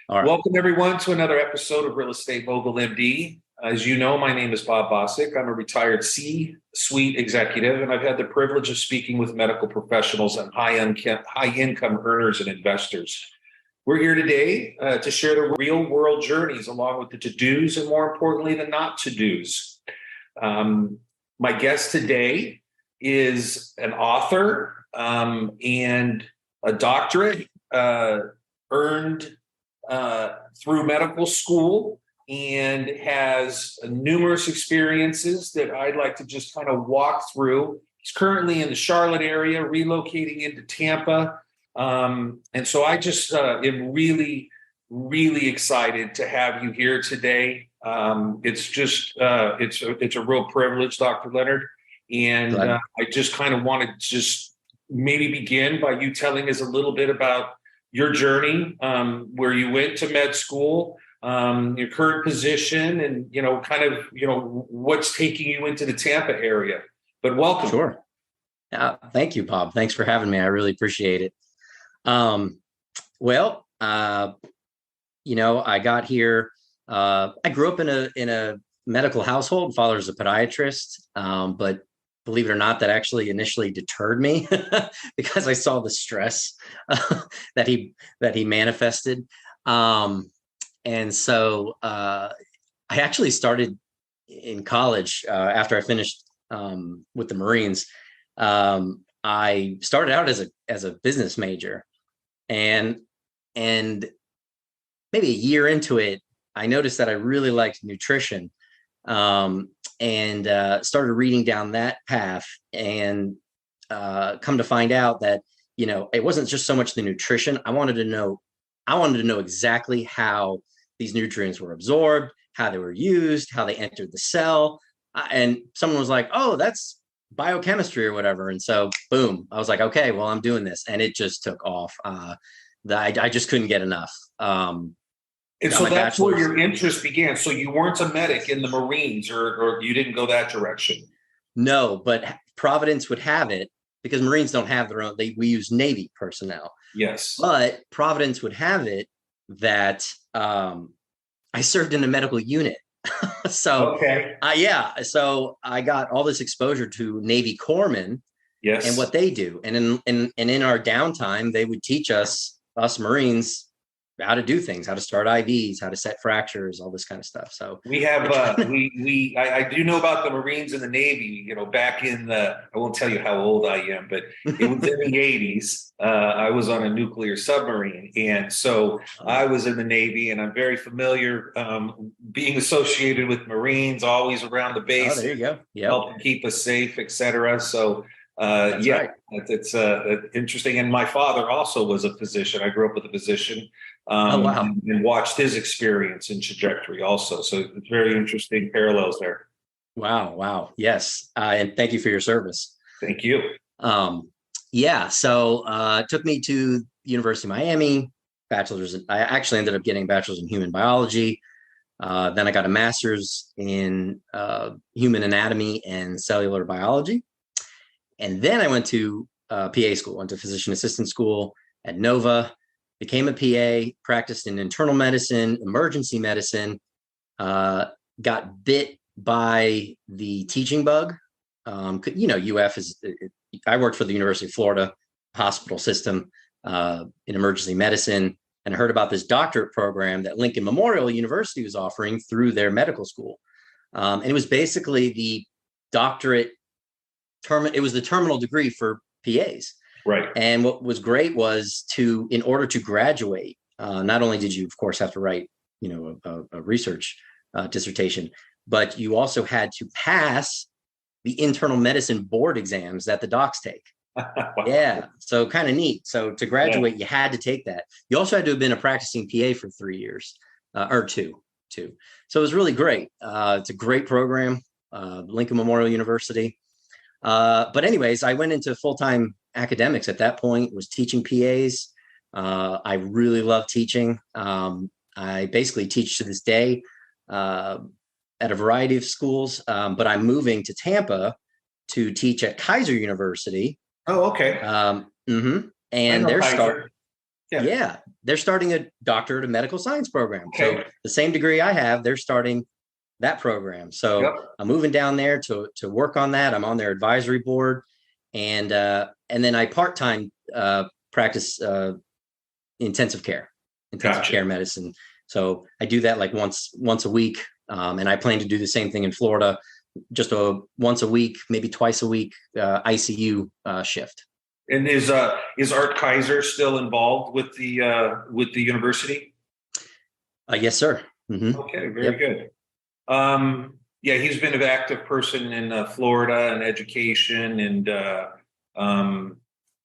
All right. Welcome, everyone, to another episode of Real Estate Mogul MD. As you know, my name is Bob Bosick. I'm a retired C-suite executive, and I've had the privilege of speaking with medical professionals and high-income earners and investors. We're here today to share the real-world journeys along with the to-dos and, more importantly, the not-to-dos. My guest today is an author and a doctorate earned through medical school, and has numerous experiences that I'd like to just kind of walk through. He's currently in the Charlotte area, relocating into Tampa. And so I just am really, really excited to have you here today. It's a real privilege, Dr. Leonard. And I just kind of want to just maybe begin by you telling us a little bit about your journey, where you went to med school, your current position, and what's taking you into the Tampa area. But welcome. Sure. Thank you, Bob. Thanks for having me. I really appreciate it. I got here. I grew up in a medical household. Father's a podiatrist, but believe it or not, that actually initially deterred me because I saw the stress that he manifested. And so I actually started in college after I finished with the Marines. I started out as a business major, and maybe a year into it, I noticed that I really liked nutrition. And started reading down that path, and come to find out that, it wasn't just so much the nutrition. I wanted to know exactly how these nutrients were absorbed, how they were used, how they entered the cell. And someone was like, "Oh, that's biochemistry or whatever." And so, boom, I was like, "Okay, well, I'm doing this." And it just took off. I just couldn't get enough. And so that's where your interest began. So you weren't a medic in the Marines, or you didn't go that direction? No, but Providence would have it, because Marines don't have their own. We use Navy personnel. Yes. But Providence would have it that I served in a medical unit. So, okay. So I got all this exposure to Navy corpsmen. Yes. And what they do. And in our downtime, they would teach us Marines, how to do things, how to start IVs, how to set fractures, all this kind of stuff. So we have, I do know about the Marines and the Navy, back in I won't tell you how old I am, but it was in the 80s. I was on a nuclear submarine. And so I was in the Navy, and I'm very familiar being associated with Marines, always around the base. Oh, there you go. Yep. Help keep us safe, et cetera. So right. It's interesting. And my father also was a physician. I grew up with a physician. Wow. And watched his experience and trajectory also. So it's very interesting parallels there. Wow. Yes. And thank you for your service. Thank you. So it took me to University of Miami, I actually ended up getting a bachelor's in human biology. Then I got a master's in human anatomy and cellular biology. And then I went to PA school, went to physician assistant school at Nova, became a PA, practiced in internal medicine, emergency medicine, got bit by the teaching bug. UF I worked for the University of Florida hospital system in emergency medicine, and heard about this doctorate program that Lincoln Memorial University was offering through their medical school. And it was basically the doctorate it was the terminal degree for PAs. Right. And what was great was in order to graduate, not only did you, of course, have to write, a research dissertation, but you also had to pass the internal medicine board exams that the docs take. Wow. Yeah. So kind of neat. So to graduate, you had to take that. You also had to have been a practicing PA for 3 years or two. So it was really great. It's a great program, Lincoln Memorial University. But anyways, I went into full-time academics at that point, was teaching PAs. I really love teaching. I basically teach to this day at a variety of schools, but I'm moving to Tampa to teach at Kaiser University. Oh, okay. And they're Yeah, they're starting a doctorate of medical science program. Okay. So the same degree I have, they're starting that program. So Yep. I'm moving down there to work on that. I'm on their advisory board, and then I part-time practice intensive Gotcha. care medicine. So I do that like once a week, and I plan to do the same thing in Florida, just once a week, maybe twice a week ICU shift. And is Art Kaiser still involved with the university? Yes, sir. Mm-hmm. Okay, very good. Yeah, he's been an active person in Florida and education, and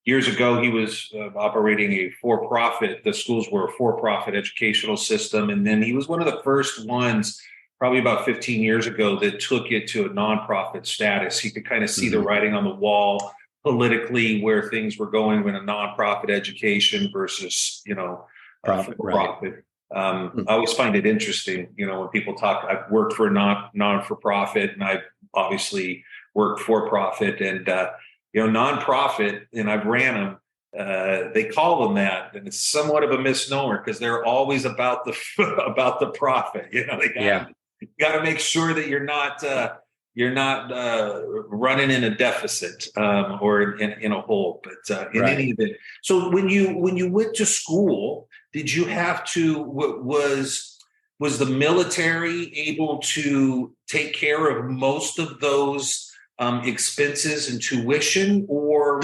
years ago he was operating a for-profit. The schools were a for-profit educational system, and then he was one of the first ones, probably about 15 years ago, that took it to a nonprofit status. He could kind of see the writing on the wall politically where things were going in a nonprofit education versus, Profit, for-profit. I always find it interesting, when people talk. I've worked for a non-for-profit, and I've obviously worked for-profit, and nonprofit, and I've ran them. They call them that, and it's somewhat of a misnomer because they're always about the about the profit. They got to make sure that you're not running in a deficit or in a hole. But in any event, so when you went to school, did you have to? Was the military able to take care of most of those expenses and tuition, or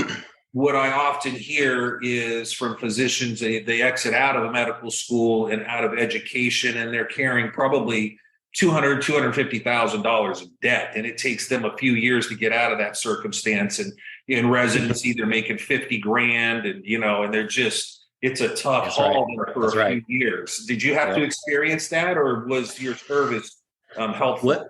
what I often hear is from physicians, they exit out of a medical school and out of education, and they're carrying probably $250,000 of debt, and it takes them a few years to get out of that circumstance. And in residency, they're making 50 grand, and and they're just, it's a tough haul there for a few years. Did you have to experience that, or was your service helpful?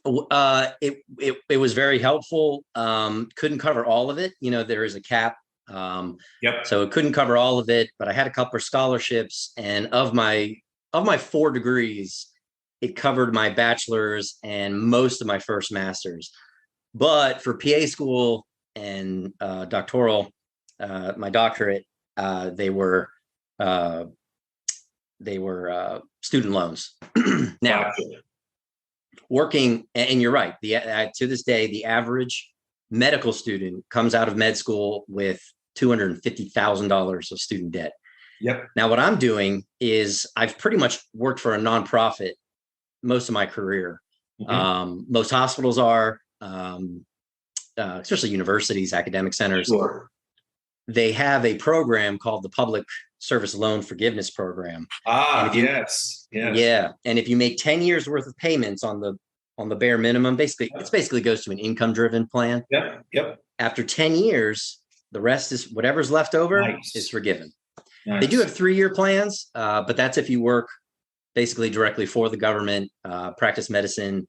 It was very helpful. Couldn't cover all of it. There is a cap. So it couldn't cover all of it, but I had a couple of scholarships, and of my 4 degrees, it covered my bachelor's and most of my first master's. But for PA school and doctoral, my doctorate, they were student loans. Now, working, and you're right, to this day, the average medical student comes out of med school with $250,000 of student debt. Now, what I'm doing is I've pretty much worked for a nonprofit most of my career. Most hospitals are, especially universities, academic centers. They have a program called the Public Service Loan Forgiveness Program. Yes. Yeah, and if you make 10 years worth of payments on the bare minimum, it basically goes to an income-driven plan. After 10 years, the rest is whatever's left over is forgiven. They do have 3-year plans, but that's if you work basically directly for the government, practice medicine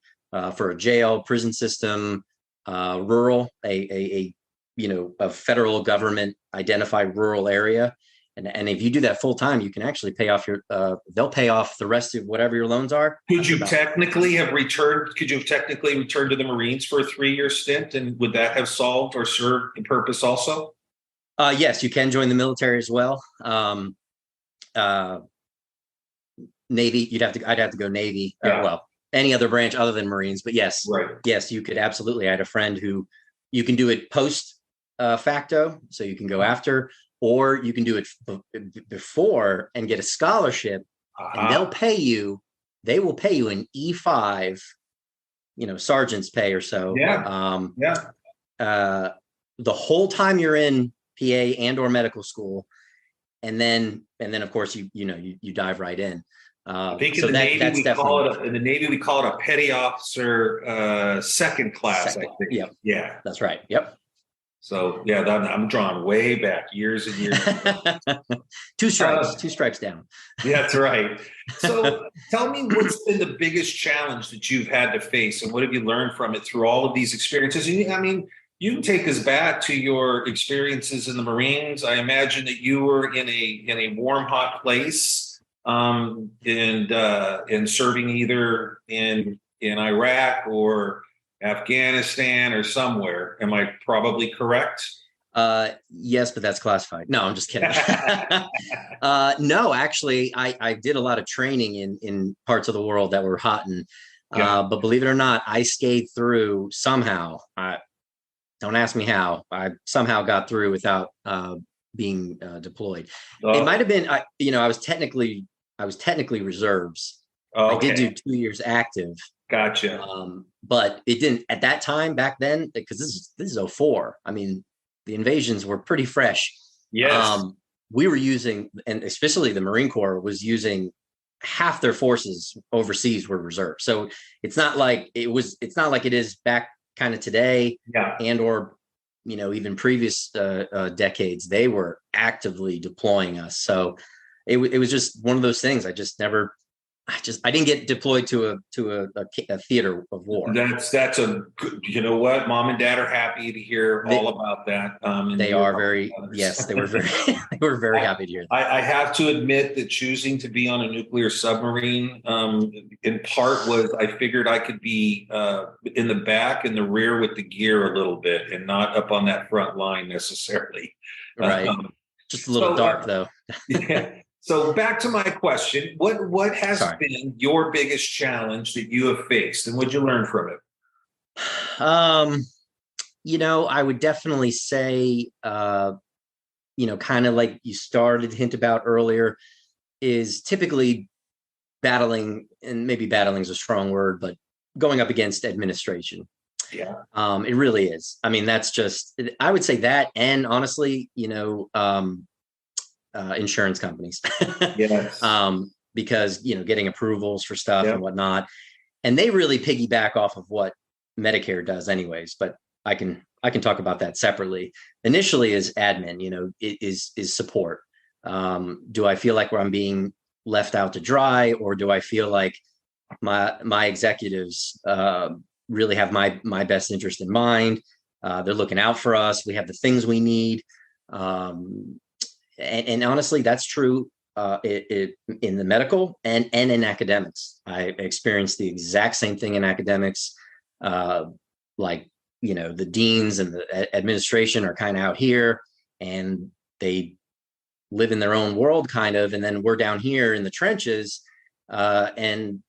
for a jail, prison system, rural, a federal government identified rural area. And if you do that full time, you can actually pay off they'll pay off the rest of whatever your loans are. Could you have technically returned to the Marines for a 3-year stint? And would that have solved or served the purpose also? Yes, you can join the military as well. Navy, I'd have to go Navy. Well, any other branch other than Marines, but yes, yes, you could absolutely. I had a friend who you can do it post facto, so you can go after, or you can do it before and get a scholarship, and they will pay you an E5, sergeant's pay or so. The whole time you're in PA and or medical school, and then of course you dive right in. I think in the Navy we call it a petty officer second class. I think. Yeah, that's right. Yep. So I'm drawn way back years and years. Two stripes down. Yeah, that's right. So tell me, what's been the biggest challenge that you've had to face, and what have you learned from it through all of these experiences? And you can take us back to your experiences in the Marines. I imagine that you were in a warm, hot place. And serving either in Iraq or Afghanistan or somewhere. Am I probably correct? Yes, but that's classified. No, I'm just kidding. No, actually, I did a lot of training in parts of the world that were hot, and Yeah. but believe it or not, I skated through somehow. Don't ask me how. I somehow got through without being deployed. It might Oh, have been, I was technically reserves. I did do okay. 2 years active, Gotcha. but it didn't at that time back then because this is '04. I mean, the invasions were pretty fresh. Yes. Um, we were using, and especially the Marine Corps was using half their forces overseas were reserves. So it's not like it is back kind of today Yeah. and or even previous decades. They were actively deploying us. So it was just one of those things. I didn't get deployed to a theater of war. That's a good, you know what? Mom and dad are happy to hear all They, about that. And they you're are helping very, others. yes, they were very they were very I, happy to hear that. I have to admit that choosing to be on a nuclear submarine, in part was I figured I could be in the back and the rear with the gear a little bit and not up on that front line necessarily. Right. Um, Just a little so, dark though. yeah. So back to my question: what has Sorry. been your biggest challenge that you have faced, and what you learn from it? Um, I would definitely say, kind of like you started to hint about earlier, is typically battling, and maybe battling is a strong word, but going up against administration. Yeah. It really is. I mean, I would say that, and honestly, insurance companies, Yes. because, getting approvals for stuff and Yep. whatnot. And they really piggyback off of what Medicare does anyways, but I can talk about that separately. Initially is admin, is support. Do I feel like where I'm being left out to dry, or do I feel like my executives really have my best interest in mind? They're looking out for us. We have the things we need. And honestly, that's true in the medical and in academics. I experienced the exact same thing in academics. Like, the deans and the administration are kind of out here and they live in their own world kind of. And then we're down here in the trenches and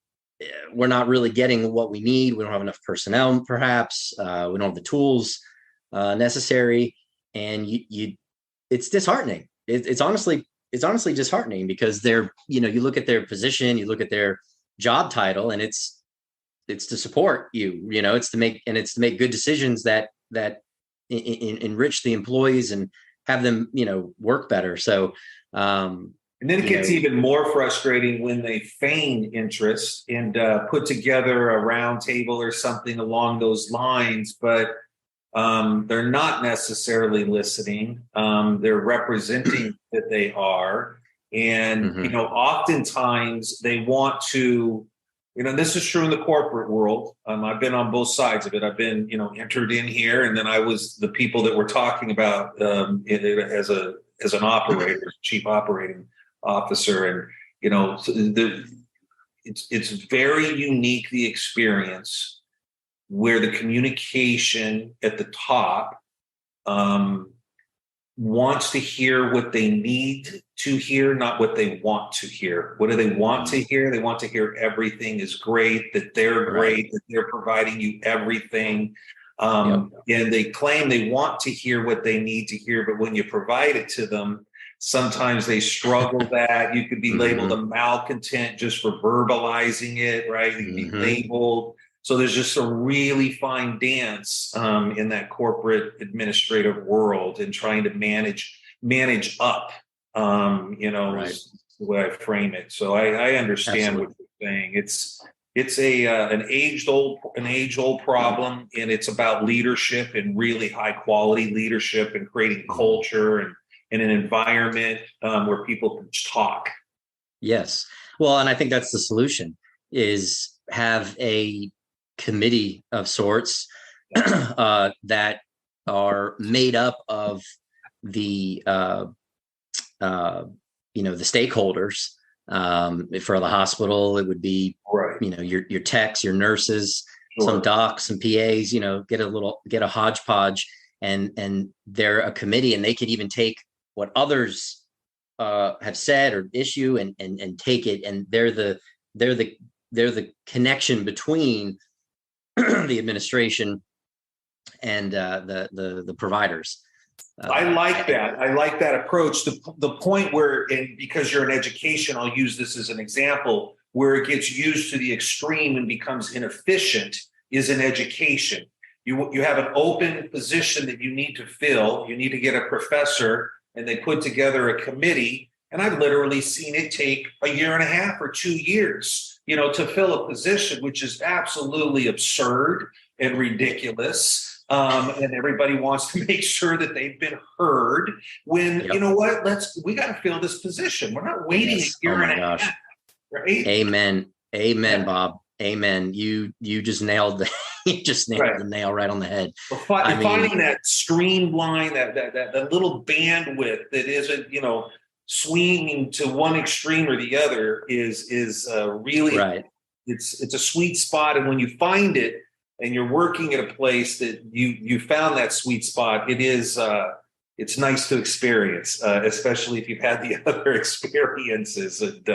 we're not really getting what we need. We don't have enough personnel, perhaps. We don't have the tools necessary. And it's disheartening. It's honestly disheartening because you look at their position, you look at their job title, and it's to support you. It's to make good decisions that enrich the employees and have them work better. So And then it you gets know even more frustrating when they feign interest and put together a round table or something along those lines, but they're not necessarily listening. They're representing that they are. And, mhm. oftentimes they want to, this is true in the corporate world. I've been on both sides of it. I've been, entered in here, and then I was the people that we're talking about as an operator, chief operating officer. And, it's very unique, the experience where the communication at the top um, wants to hear what they need to hear, not what they want to hear. What do they want to hear? They want to hear everything is great, that they're Right. great, that they're providing you everything. Yep. And they claim they want to hear what they need to hear, but when you provide it to them, sometimes they struggle that. You could be labeled Hmm. a malcontent just for verbalizing it, right? You can be Hmm. labeled. So there's just a really fine dance in that corporate administrative world and trying to manage up. Right. Is the way I frame it. So I understand what Absolutely. you're saying. It's an age old problem, and it's about leadership and really high quality leadership and creating Mhm. culture and an environment where people can talk. Yes. Well, and I think that's the solution is have a committee of sorts that are made up of the uh, the stakeholders. For the hospital, it would be Right. your techs, your nurses, some Sure. docs, some PAs. Get a hodgepodge, and they're a committee, and they could even take what others have said or issue and take it, and they're the connection between the administration and the providers. I like that. I like that approach. The point where, and because you're in education, I'll use this as an example, where it gets used to the extreme and becomes inefficient is in education. You have an open position that you need to fill. You need to get a professor, and they put together a committee. And I've literally seen it take a year and a half or 2 years, to fill a position, which is absolutely absurd and ridiculous. And everybody wants to make sure that they've been heard when, you know what, we got to fill this position. We're not waiting a year and a half, right? Amen. Bob. Amen. You just nailed the nail right on the head. Finding that streamline, that little bandwidth that isn't, swinging to one extreme or the other is really right. It's a sweet spot. And when you find it and you're working at a place that you found that sweet spot, it's nice to experience, especially if you've had the other experiences. And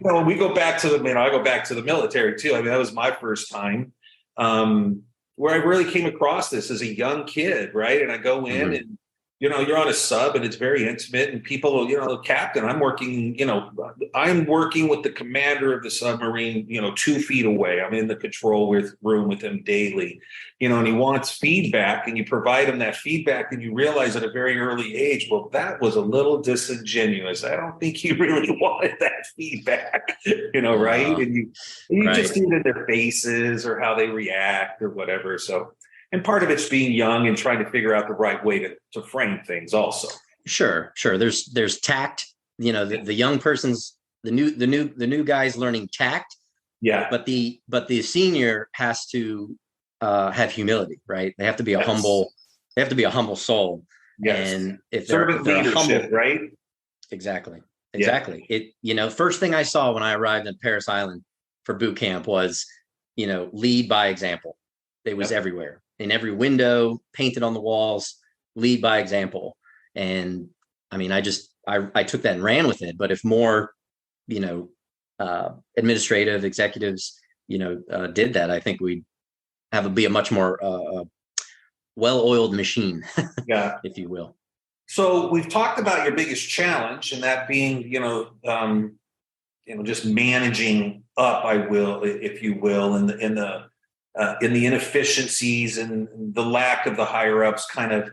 when we go back to I go back to the military too. I mean, that was my first time where I really came across this as a young kid, right? And I go in and you're on a sub and it's very intimate, and people, captain, I'm working with the commander of the submarine, 2 feet away. I'm in the control room with him daily, and he wants feedback, and you provide him that feedback, and you realize at a very early age, well, that was a little disingenuous. I don't think he really wanted that feedback, right? And you just see it in their faces or how they react or whatever. So, and part of it's being young and trying to figure out the right way to frame things also. Sure. There's tact, the young person's, the new guy's learning tact. Yeah. But the senior has to have humility, right? They have to be a humble soul. Yes. And if servant leadership, humble, right? Exactly. Yeah. First thing I saw when I arrived in Paris Island for boot camp was, lead by example. It was everywhere. In every window, painted on the walls, lead by example. And I mean, I took that and ran with it. But if more, administrative executives, did that, I think we'd be a much more well-oiled machine, if you will. So we've talked about your biggest challenge, and that being, just managing up, if you will, in the inefficiencies and the lack of the higher ups kind of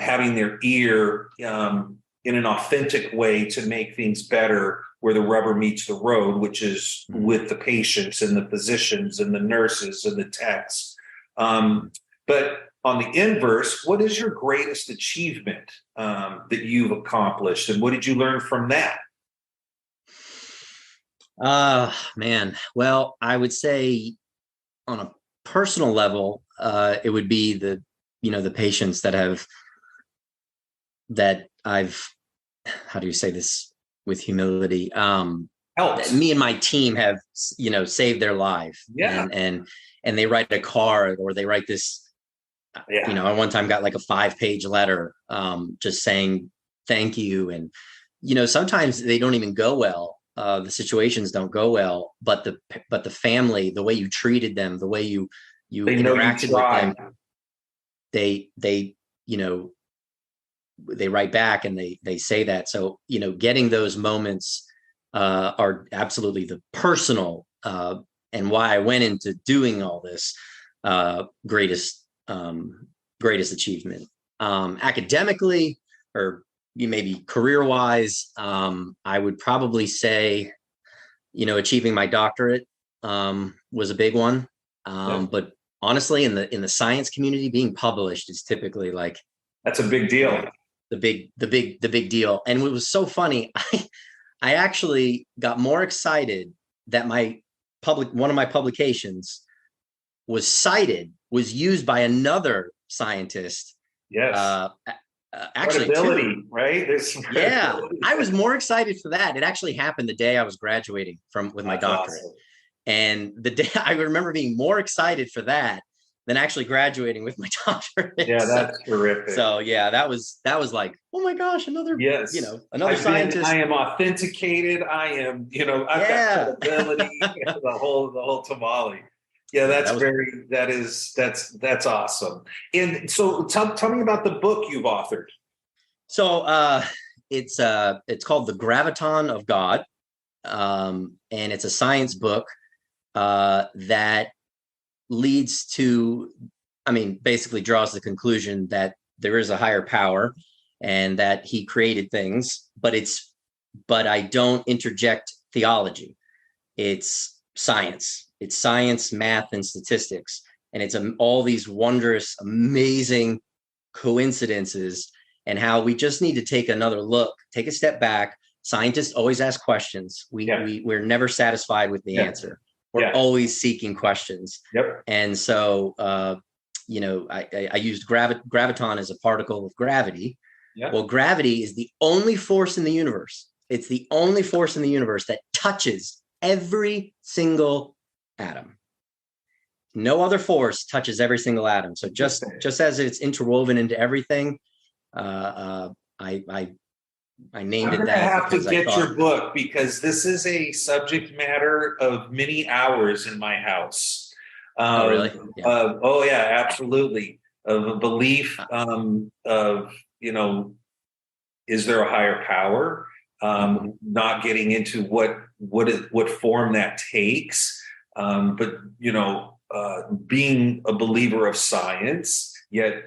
having their ear in an authentic way to make things better where the rubber meets the road, which is with the patients and the physicians and the nurses and the techs. But on the inverse, what is your greatest achievement that you've accomplished, and what did you learn from that? Man, well, I would say on a personal level, it would be the patients that I've, how do you say this with humility? Me and my team have, saved their life. Yeah. And they write a card, or they write this, I one time got like a 5-page letter, just saying thank you. And, sometimes they don't even go well. The situations don't go well, but the family, the way you treated them, the way you interacted with them, they write back and they say that. So, getting those moments are absolutely the personal and why I went into doing all this greatest achievement. Academically, or maybe career-wise, I would probably say, achieving my doctorate was a big one. But honestly, in the science community, being published is typically like, that's a big deal. The big deal. And it was so funny. I actually got more excited that one of my publications was used by another scientist. Yes. Actually, right? Yeah, I was more excited for that. It actually happened the day I was graduating with my doctorate. Awesome. And the day I remember being more excited for that than actually graduating with my doctorate. Yeah, that's terrific. So yeah, that was like, oh my gosh, another, Yes. another scientist. I am authenticated. I am, I've got credibility, the whole tamale. Yeah, that's that's awesome. And so tell me about the book you've authored. So it's called The Graviton of God. And it's a science book that leads to, basically draws the conclusion that there is a higher power and that he created things, but I don't interject theology. It's science. It's science, math, and statistics. And it's all these wondrous, amazing coincidences, and how we just need to take another look, take a step back. Scientists always ask questions. We're never satisfied with the answer. We're always seeking questions. Yep. And so, I used graviton as a particle of gravity. Yep. Well, gravity is the only force in the universe. It's the only force in the universe that touches every single atom. No other force touches every single atom. So just as it's interwoven into everything, I named it that. I have to get your book, because this is a subject matter of many hours in my house. Oh, really? Yeah. Absolutely. Of a belief of, is there a higher power? Not getting into what form that takes. But being a believer of science, yet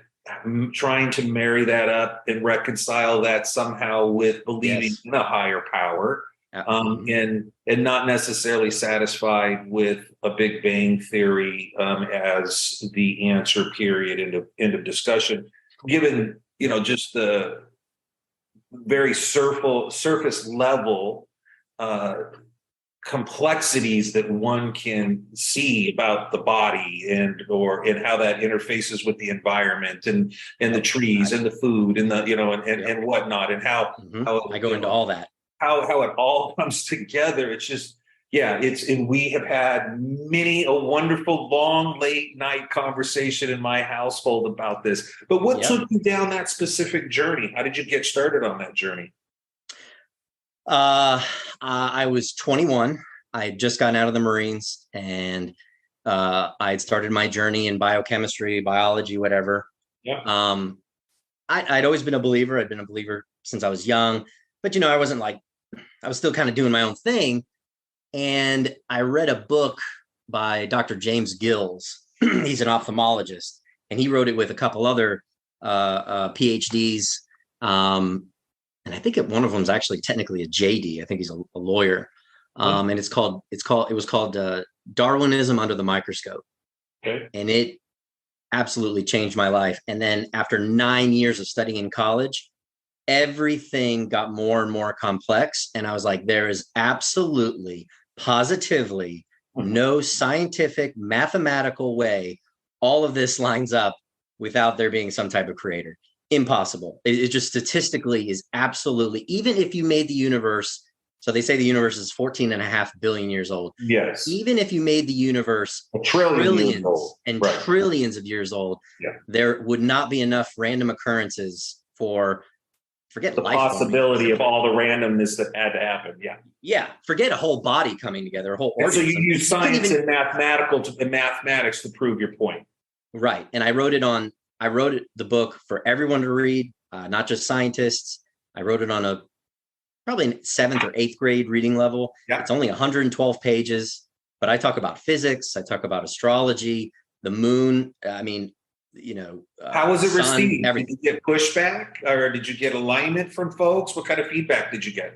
trying to marry that up and reconcile that somehow with believing in a higher power, and not necessarily satisfied with a Big Bang theory as the answer, period, end of discussion, given just the very surface level complexities that one can see about the body and how that interfaces with the environment and the trees and the food and the and whatnot, and how I go into all that, how it all comes together. It's just and we have had many a wonderful long late night conversation in my household about this. But what took you down that specific journey? How did you get started on that journey? I was 21. I had just gotten out of the Marines, and I had started my journey in biochemistry, biology, whatever. Yeah. I'd always been a believer. I'd been a believer since I was young, but I wasn't I was still kind of doing my own thing. And I read a book by Dr. James Gills. He's an ophthalmologist, and he wrote it with a couple other PhDs. And I think one of them is actually technically a JD. I think he's a lawyer. And it was called Darwinism Under the Microscope. Okay. And it absolutely changed my life. And then after 9 years of studying in college, everything got more and more complex. And I was like, there is absolutely, positively no scientific, mathematical way all of this lines up without there being some type of creator. Impossible. It just statistically is absolutely, even if you made the universe, so they say the universe is 14.5 billion years old. Yes. Even if you made the universe trillions and trillions of years old, there would not be enough random occurrences for, forget the life possibility of all the randomness that had to happen. Yeah. Yeah. Forget a whole body coming together, a whole organism. So you use science and mathematics to prove your point. Right. And I wrote the book for everyone to read, not just scientists. I wrote it on probably 7th or 8th grade reading level. Yeah. It's only 112 pages, but I talk about physics. I talk about astrology, the moon. How was it received? Everything. Did you get pushback, or did you get alignment from folks? What kind of feedback did you get?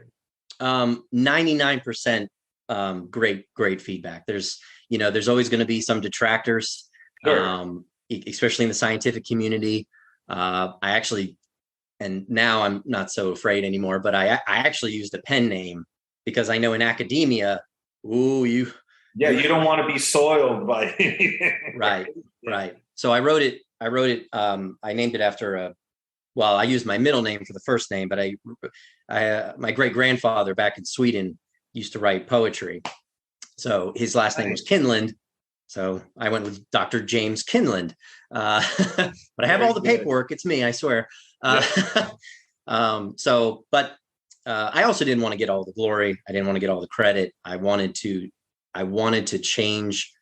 99% great feedback. There's always going to be some detractors. Sure. Especially in the scientific community. And now I'm not so afraid anymore, but I actually used a pen name because I know in academia, you don't want to be soiled by right. So I wrote it. I named it after I used my middle name for the first name, but my great grandfather back in Sweden used to write poetry. So his last name was Kinland. So I went with Dr. James Kinland, but I have Very all the good. paperwork. It's me, I swear. Yeah. But I also didn't want to get all the glory. I didn't want to get all the credit. I wanted to change,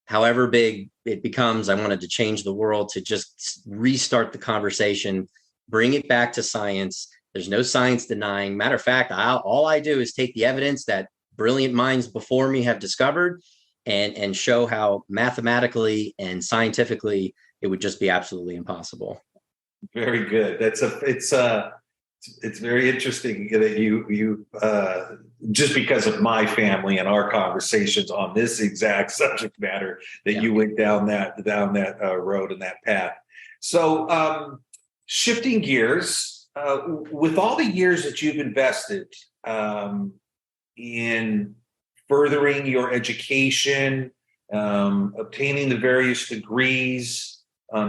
however big it becomes. I wanted to change the world, to just restart the conversation, bring it back to science. There's no science denying. Matter of fact, all I do is take the evidence that brilliant minds before me have discovered, and show how mathematically and scientifically it would just be absolutely impossible. Very good. It's very interesting that you just because of my family and our conversations on this exact subject matter that you went down that road and that path. So shifting gears, with all the years that you've invested in furthering your education, obtaining the various degrees,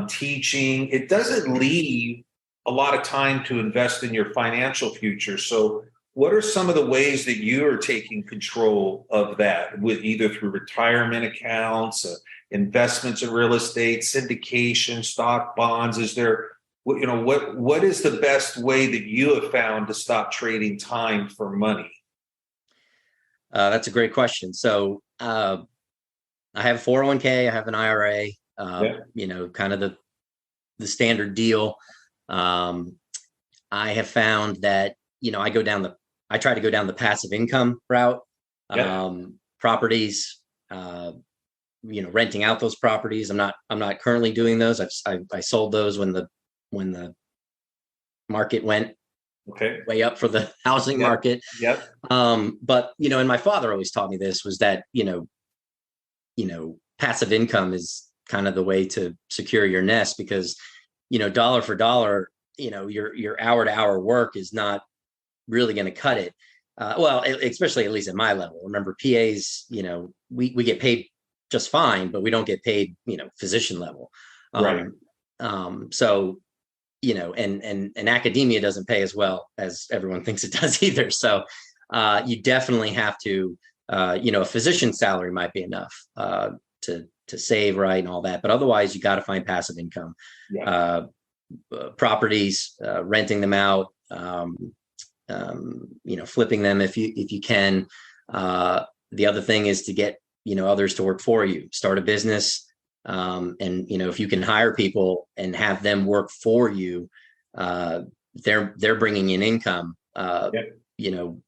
teaching, it doesn't leave a lot of time to invest in your financial future. So what are some of the ways that you are taking control of that, with either through retirement accounts, investments in real estate, syndication, stock, bonds? Is there, what is the best way that you have found to stop trading time for money? That's a great question. So I have 401k, I have an IRA, kind of the standard deal. I have found that, I try to go down the passive income route, properties, renting out those properties. I'm not currently doing those. I sold those when the market went way up for the housing market. But, and my father always taught me this, was that, passive income is kind of the way to secure your nest, because, dollar for dollar, your hour to hour work is not really going to cut it. Especially at least at my level. Remember, PAs, we get paid just fine, but we don't get paid, physician level. So, and academia doesn't pay as well as everyone thinks it does either. So you definitely have to, a physician's salary might be enough to save, right, and all that. But otherwise, you got to find passive income, properties, renting them out, flipping them if you can. The other thing is to get others to work for you. Start a business, and if you can hire people and have them work for you, they're bringing in income.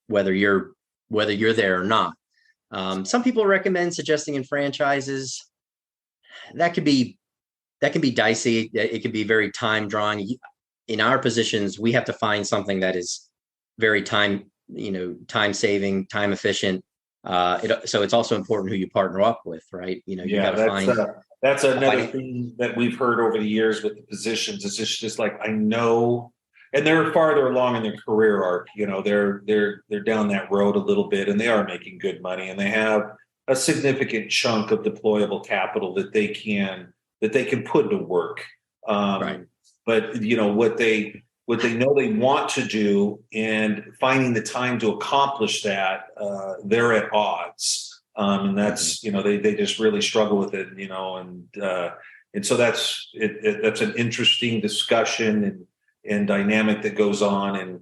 Whether you're there or not. Some people recommend suggesting in franchises. That can be dicey. It can be very time drawing. In our positions, we have to find something that is very time saving, time efficient. So it's also important who you partner up with, right? You got to find. That's another thing that we've heard over the years with the positions. It's just like, I know, and they're farther along in their career arc. They're down that road a little bit, and they are making good money, and they have a significant chunk of deployable capital that they can put to work. But what they know they want to do, and finding the time to accomplish that, they're at odds. And that's, they just really struggle with it, and so that's an interesting discussion and dynamic that goes on. And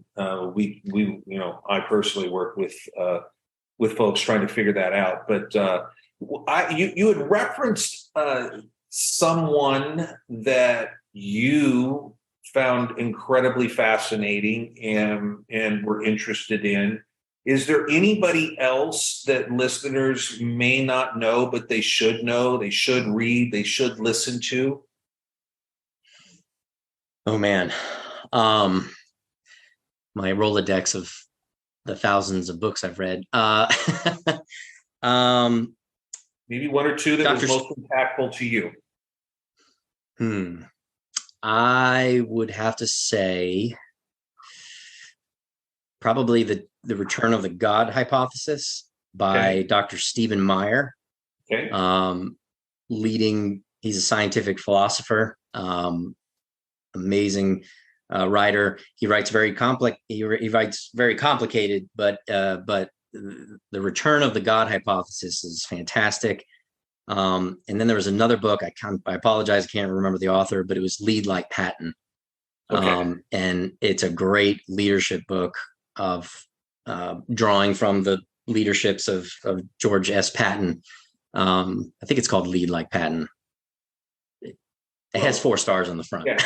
we I personally work with folks trying to figure that out. But you had referenced someone that you found incredibly fascinating and were interested in. Is there anybody else that listeners may not know, but they should know, they should read, they should listen to? Oh man. My Rolodex of the thousands of books I've read. Maybe one or two that was most impactful to you. I would have to say probably the Return of the God Hypothesis by Dr. Stephen Meyer. He's a scientific philosopher, amazing writer. He writes very complicated, but the Return of the God Hypothesis is fantastic. And then there was another book. I apologize, I can't remember the author, but it was Lead Like Patton. Okay. And it's a great leadership book of drawing from the leaderships of George S. Patton. I think it's called Lead Like Patton. It has 4 stars on the front. Yeah,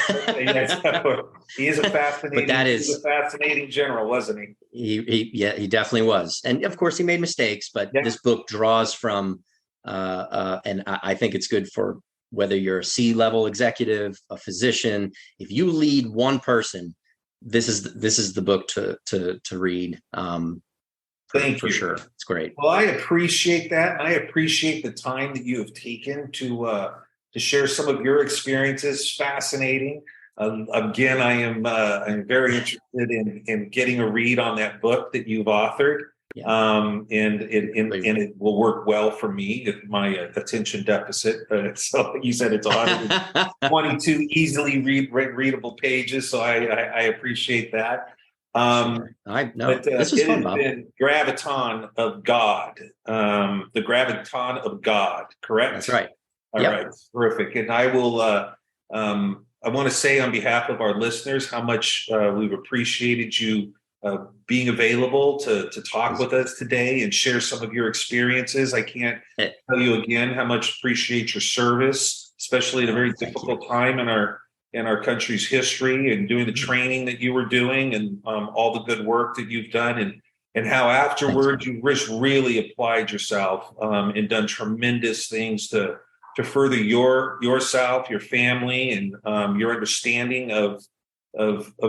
he is a fascinating. But that is he's a fascinating general, wasn't he? He definitely was, and of course he made mistakes. But this book draws from, and I think it's good for whether you're a C-level executive, a physician. If you lead one person, this is the book to read. Thank for you. Sure, it's great. Well, I appreciate that, and I appreciate the time that you have taken to share some of your experiences. Fascinating. Again, I'm very interested in getting a read on that book that you've authored. Yeah. And it will work well for me if my attention deficit. So you said it's 122 easily readable pages. So I appreciate that. This was fun, Bob. Been Graviton of God, the Graviton of God, correct? That's right. All right, terrific. And I will. I want to say on behalf of our listeners how much we've appreciated you being available to talk with us today and share some of your experiences. I can't tell you again how much appreciate your service, especially at a very difficult time in our country's history, and doing the training that you were doing, and all the good work that you've done, and how afterwards you really applied yourself and done tremendous things to further yourself, your family, and your understanding of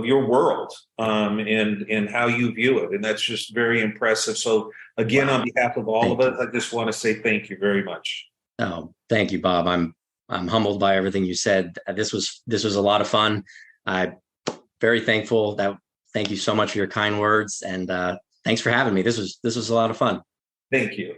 your world and how you view it. And that's just very impressive. So again, on behalf of all of us, I just want to say thank you very much. Oh, thank you, Bob. I'm humbled by everything you said. This was a lot of fun. I'm very thankful. Thank you so much for your kind words, and thanks for having me. This was a lot of fun. Thank you.